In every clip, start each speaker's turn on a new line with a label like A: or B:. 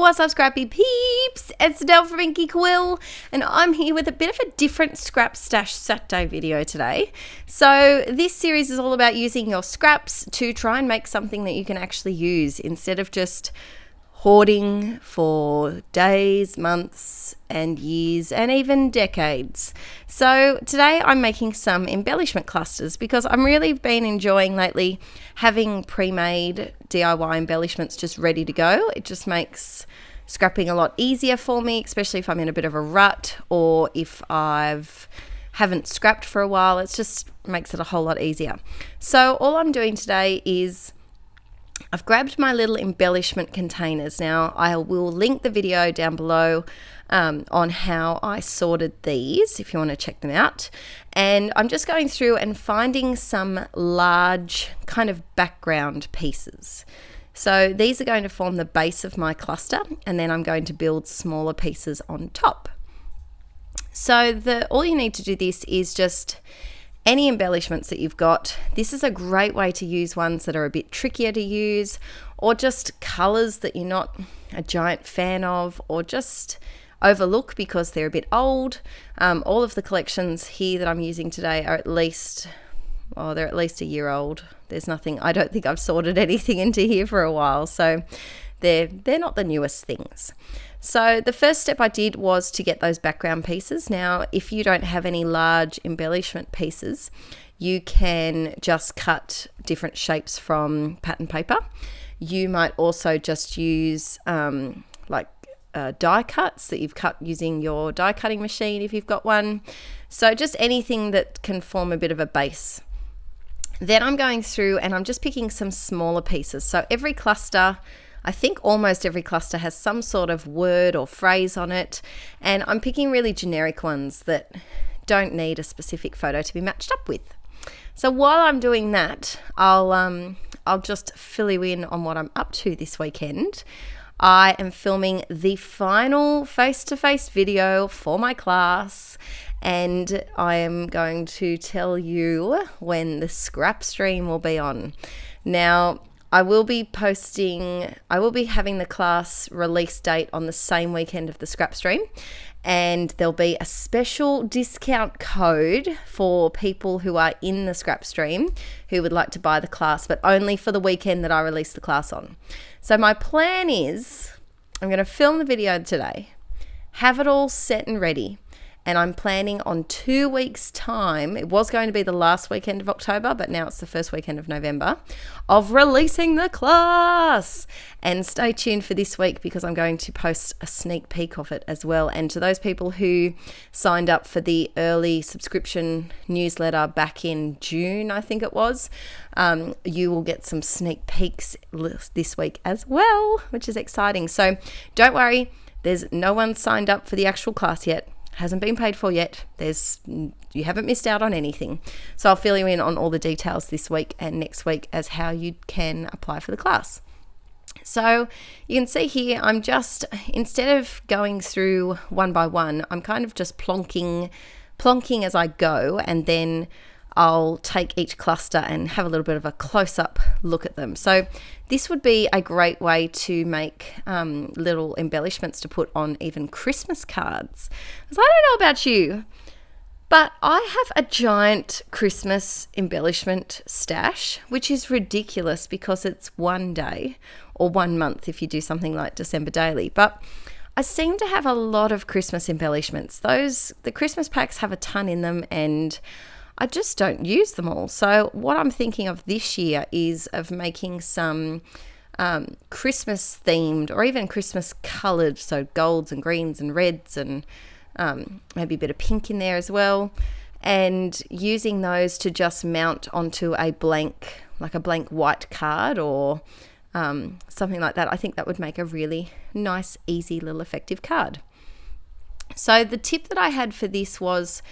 A: What's up, scrappy peeps? It's Adele from Inky Quill, and I'm here with a bit of a different Scrap Stash Saturday video today. So this series is all about using your scraps to try and make something that you can actually use instead of just hoarding for days, months, and years, and even decades. So today I'm making some embellishment clusters because I'm really been enjoying lately having pre-made DIY embellishments just ready to go. It just makes scrapping a lot easier for me, especially if I'm in a bit of a rut or if haven't scrapped for a while. It just makes it a whole lot easier. So all I'm doing today is I've grabbed my little embellishment containers. Now I will link the video down below on how I sorted these if you want to check them out. And I'm just going through and finding some large kind of background pieces. So these are going to form the base of my cluster, and then I'm going to build smaller pieces on top. So all you need to do this is just any embellishments that you've got. This is a great way to use ones that are a bit trickier to use, or just colors that you're not a giant fan of, or just overlook because they're a bit old. All of the collections here that I'm using today are they're at least a year old. There's nothing, I don't think I've sorted anything into here for a while, so they're not the newest things. So the first step I did was to get those background pieces. Now, if you don't have any large embellishment pieces, you can just cut different shapes from pattern paper. You might also just use die cuts that you've cut using your die cutting machine if you've got one. So just anything that can form a bit of a base. Then I'm going through and I'm just picking some smaller pieces. So every cluster, I think almost every cluster has some sort of word or phrase on it, and I'm picking really generic ones that don't need a specific photo to be matched up with. So while I'm doing that, I'll just fill you in on what I'm up to this weekend. I am filming the final face-to-face video for my class, and I am going to tell you when the scrap stream will be on. Now, I will be having the class release date on the same weekend of the scrap stream, and there'll be a special discount code for people who are in the scrap stream who would like to buy the class, but only for the weekend that I release the class on. So my plan is I'm going to film the video today, have it all set and ready, and I'm planning on 2 weeks' time. It was going to be the last weekend of October, but now it's the first weekend of November, of releasing the class. And stay tuned for this week because I'm going to post a sneak peek of it as well. And to those people who signed up for the early subscription newsletter back in June, I think it was, you will get some sneak peeks this week as well, which is exciting. So don't worry, there's no one signed up for the actual class yet. Hasn't been paid for yet. You haven't missed out on anything. So I'll fill you in on all the details this week and next week as how you can apply for the class. So you can see here, I'm just, instead of going through one by one, I'm kind of just plonking as I go, and then I'll take each cluster and have a little bit of a close-up look at them. So this would be a great way to make little embellishments to put on even Christmas cards. Because I don't know about you, but I have a giant Christmas embellishment stash, which is ridiculous because it's one day or 1 month if you do something like December Daily. But I seem to have a lot of Christmas embellishments. The Christmas packs have a ton in them, and I just don't use them all. So what I'm thinking of this year is of making some Christmas themed or even Christmas colored, so golds and greens and reds and maybe a bit of pink in there as well, and using those to just mount onto a blank white card or something like that. I think that would make a really nice, easy little effective card. So the tip that I had for this was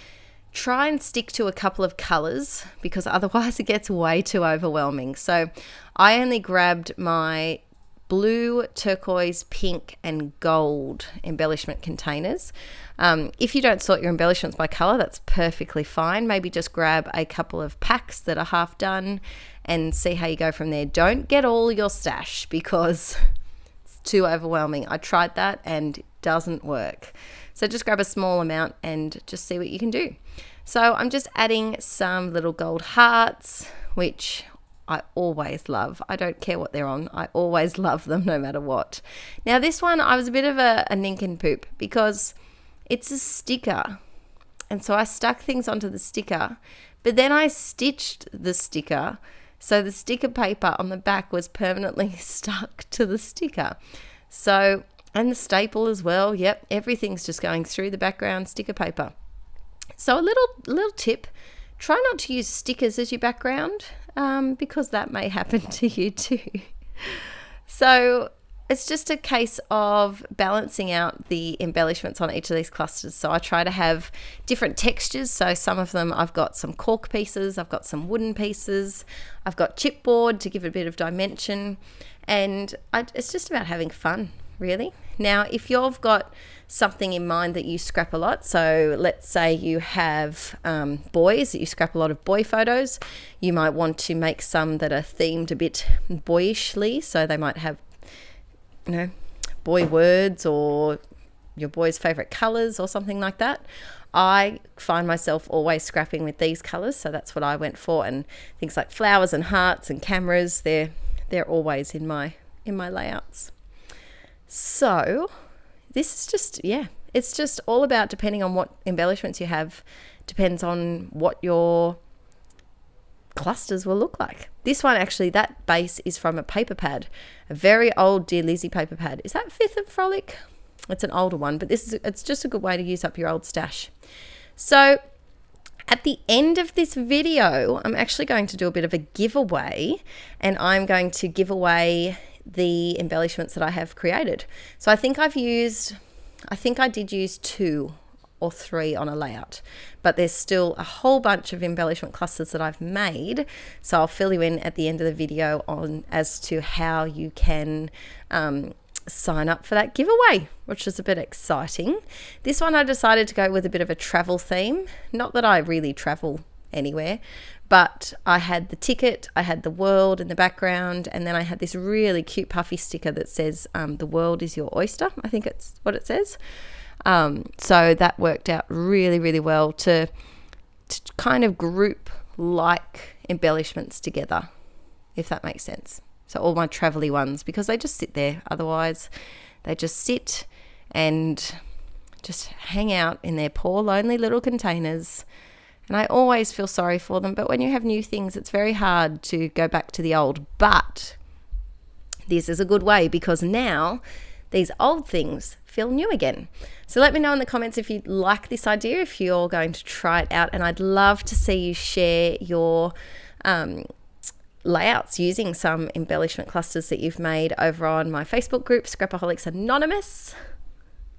A: try and stick to a couple of colors because otherwise it gets way too overwhelming. So I only grabbed my blue, turquoise, pink and gold embellishment containers. If you don't sort your embellishments by color, that's perfectly fine. Maybe just grab a couple of packs that are half done and see how you go from there. Don't get all your stash because too overwhelming. I tried that and it doesn't work. So just grab a small amount and just see what you can do. So I'm just adding some little gold hearts, which I always love. I don't care what they're on. I always love them no matter what. Now this one, I was a bit of a nincompoop because it's a sticker. And so I stuck things onto the sticker, but then I stitched the sticker. So the sticker paper on the back was permanently stuck to the sticker. So, and the staple as well. Yep, everything's just going through the background sticker paper. So a little tip, try not to use stickers as your background because that may happen to you too. So it's just a case of balancing out the embellishments on each of these clusters. So I try to have different textures. So some of them I've got some cork pieces, I've got some wooden pieces, I've got chipboard to give it a bit of dimension, and it's just about having fun, really. Now, if you've got something in mind that you scrap a lot, so let's say you have boys, that you scrap a lot of boy photos, you might want to make some that are themed a bit boyishly. So they might have, you know, boy words or your boy's favorite colors or something like that. I find myself always scrapping with these colors, so that's what I went for. And things like flowers and hearts and cameras, they're always in my layouts. So this is just, it's just all about, depending on what embellishments you have, depends on what your clusters will look like. This one, actually, that base is from a paper pad, a very old Dear Lizzie paper pad. Is that 5th of Frolic? It's an older one, but it's just a good way to use up your old stash. So at the end of this video, I'm actually going to do a bit of a giveaway, and I'm going to give away the embellishments that I have created. So I think I did use 2 or 3 on a layout, but there's still a whole bunch of embellishment clusters that I've made. So I'll fill you in at the end of the video on as to how you can sign up for that giveaway, which is a bit exciting. This one I decided to go with a bit of a travel theme. Not that I really travel anywhere, but I had the ticket, I had the world in the background, and then I had this really cute puffy sticker that says the world is your oyster. I think it's what it says. So that worked out really, really well to kind of group like embellishments together, if that makes sense. So all my travel-y ones, because they just sit there. Otherwise, they just sit and just hang out in their poor, lonely little containers. And I always feel sorry for them. But when you have new things, it's very hard to go back to the old. But this is a good way, because now these old things feel new again. So let me know in the comments if you like this idea, if you're going to try it out. And I'd love to see you share your layouts using some embellishment clusters that you've made over on my Facebook group, Scrapaholics Anonymous.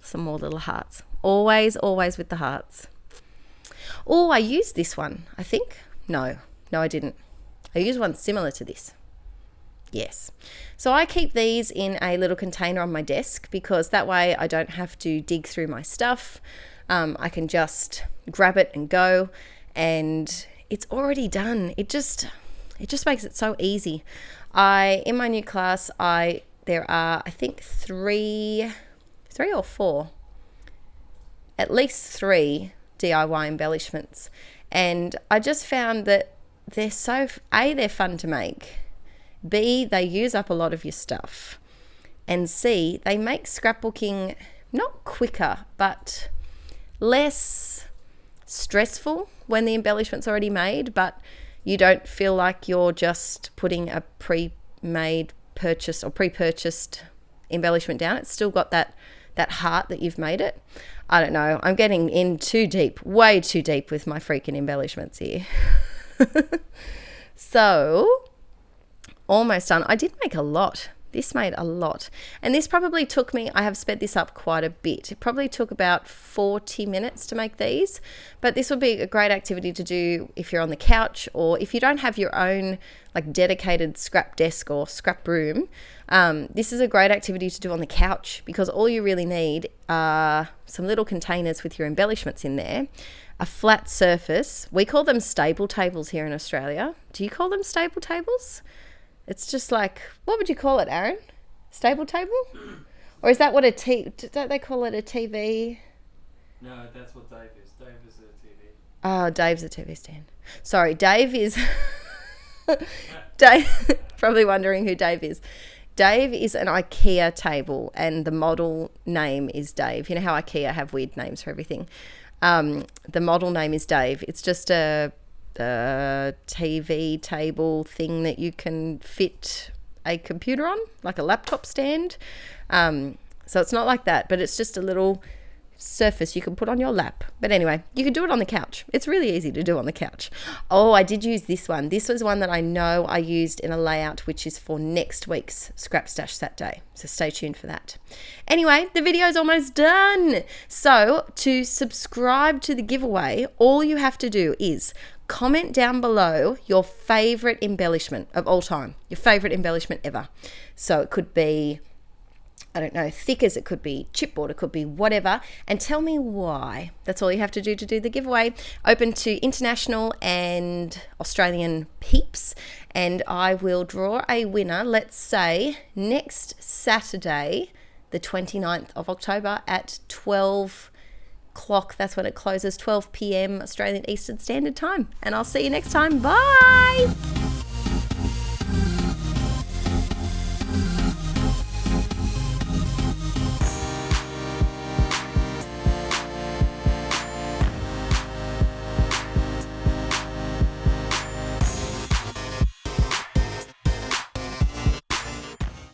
A: Some more little hearts. Always with the hearts. Oh, I used this one, I think. No, I didn't. I used one similar to this. Yes. So I keep these in a little container on my desk, because that way I don't have to dig through my stuff. I can just grab it and go, and it's already done. It just makes it so easy. In my new class, there are, I think, three or four, at least 3 DIY embellishments. And I just found that they're fun to make. B, they use up a lot of your stuff. And C, they make scrapbooking not quicker, but less stressful when the embellishment's already made, but you don't feel like you're just putting a pre-made purchase or pre-purchased embellishment down. It's still got that heart that you've made it. I don't know. I'm getting in too deep, way too deep with my freaking embellishments here. So, almost done. I did make a lot. This made a lot. And this probably took me, I have sped this up quite a bit. It probably took about 40 minutes to make these. But this would be a great activity to do if you're on the couch, or if you don't have your own like dedicated scrap desk or scrap room. This is a great activity to do on the couch, because all you really need are some little containers with your embellishments in there, a flat surface. We call them stable tables here in Australia. Do you call them stable tables? It's just like, what would you call it, Aaron? Stable table? Or is that what don't they call it a TV?
B: No, that's what Dave is. Dave is a TV.
A: Oh, Dave's a TV stand. Sorry, Dave is... Dave, probably wondering who Dave is. Dave is an IKEA table, and the model name is Dave. You know how IKEA have weird names for everything? The model name is Dave. It's just a TV table thing that you can fit a computer on, like a laptop stand. So it's not like that, but it's just a little surface you can put on your lap. But anyway, you can do it on the couch. It's really easy to do on the couch. Oh, I did use this one. This was one that I know I used in a layout which is for next week's Scrap Stash Saturday. So stay tuned for that. Anyway, the video is almost done. So to subscribe to the giveaway, all you have to do is comment down below your favorite embellishment of all time, your favorite embellishment ever. So it could be, I don't know, thickers, it could be chipboard, it could be whatever, and tell me why. That's all you have to do the giveaway. Open to international and Australian peeps, and I will draw a winner, let's say next Saturday, the 29th of October at 12 o'clock. That's when it closes, 12 p.m. Australian Eastern Standard Time. And I'll see you next time. Bye!